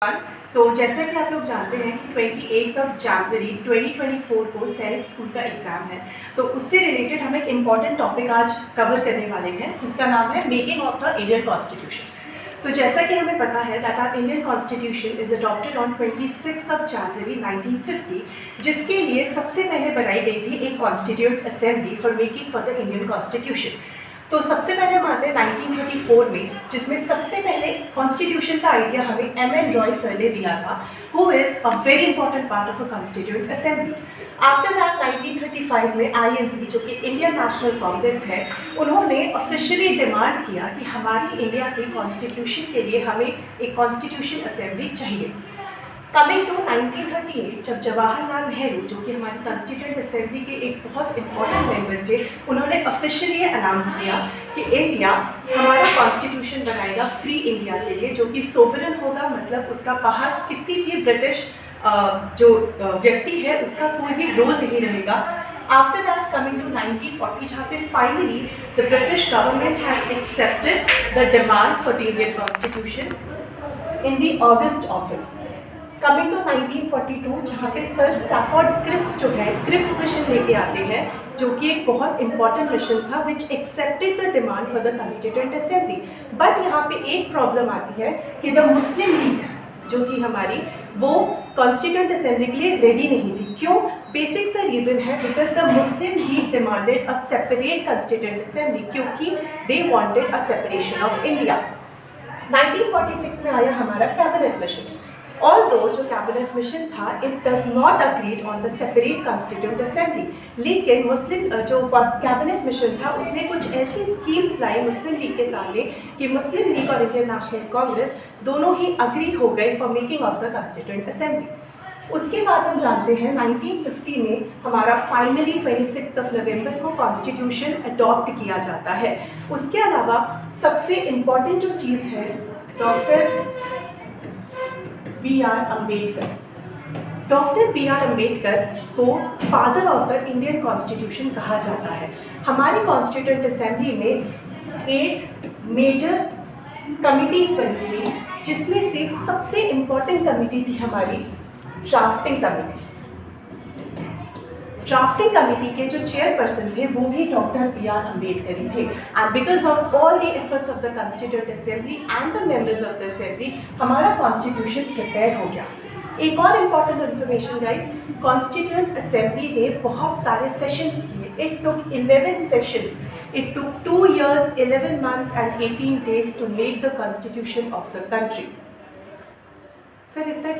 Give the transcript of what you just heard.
जैसा कि आप लोग जानते हैं कि 28 जनवरी 2024 को सैनिक स्कूल का एग्ज़ाम है, तो उससे रिलेटेड हम एक इम्पॉर्टेंट टॉपिक आज कवर करने वाले हैं जिसका नाम है making of the Indian constitution. तो जैसा कि हमें पता है that our Indian constitution is adopted on 26 January 1950, जिसके लिए सबसे पहले बनाई गई थी एक constituent assembly for making for the Indian constitution. तो सबसे पहले हम आते हैं 1934 में, जिसमें सबसे पहले कॉन्स्टिट्यूशन का आइडिया हमें एम.एन. रॉय सर ने दिया था, who is a very important part of a constituent assembly. After that 1935 में आईएनसी, जो कि इंडियन नेशनल कांग्रेस है, उन्होंने ऑफिशियली डिमांड किया कि हमारी इंडिया के कॉन्स्टिट्यूशन के लिए हमें एक कॉन्स्टिट्यूशन असेंबली चाहिए। कमिंग टू 1938, जब जवाहरलाल नेहरू, जो कि हमारी कॉन्स्टिट्यूएंट असेंबली के एक बहुत इंपॉर्टेंट मेंबर थे, उन्होंने ऑफिशियली अनाउंस किया कि इंडिया हमारा कॉन्स्टिट्यूशन बनाएगा फ्री इंडिया के लिए, जो कि सोवरेन होगा, मतलब उसका बाहर किसी भी ब्रिटिश जो व्यक्ति है उसका कोई भी रोल नहीं रहेगा। After that, coming to 1940, जहाँ पे finally the British government has accepted the demand for the Indian Constitution in the August of it. Coming to 1942, जहाँ पे सर स्टैफोर्ड क्रिप्स जो है क्रिप्स मिशन लेके आते हैं, जो कि एक बहुत इंपॉर्टेंट मिशन था which accepted the demand for the constituent assembly. But यहाँ पे एक प्रॉब्लम आती है कि द मुस्लिम लीग जो कि हमारी, वो कॉन्स्टिट्यूएंट असेंबली के लिए रेडी नहीं थी। क्यों? बेसिक सा रीज़न है because the Muslim League demanded a separate constituent assembly, क्योंकि they wanted a separation of India. 1946 में आया हमारा कैबिनेट मिशन। Although जो कैबिनेट मिशन था, it does not agreed on the separate constituent assembly, लेकिन Muslim जो cabinet mission था उसने कुछ ऐसी स्कीम्स लाई मुस्लिम लीग के सामने कि मुस्लिम लीग और इंडियन नेशनल कांग्रेस दोनों ही अग्री हो गए for making of the constituent assembly. उसके बाद हम जानते हैं 1950 में हमारा फाइनली 26 नवंबर को कॉन्स्टिट्यूशन अडॉप्ट किया जाता है। उसके अलावा सबसे इम्पॉर्टेंट जो चीज़ है, doctor B.R. Ambedkar. Doctor B.R. Ambedkar को father of the Indian constitution कहा जाता है। हमारी कॉन्स्टिट्यूएंट असेंबली में 8 मेजर कमिटीज़ बनी थी, जिसमें से सबसे इम्पॉर्टेंट कमिटी थी हमारी ड्राफ्टिंग कमिटी। ड्राफ्टिंग कमिटी के जो चेयरपर्सन थे वो भी डॉक्टर B.R. अम्बेडकर ही थे। And because of all the efforts of the constituent assembly and the members of the assembly, हमारा कॉन्स्टिट्यूशन प्रिपेयर हो गया। एक और important information guys, constituent assembly ने बहुत सारे सेशंस किए। It took 11 sessions, it took 2 years 11 months and 18 days to make the constitution of the country। Sir इतना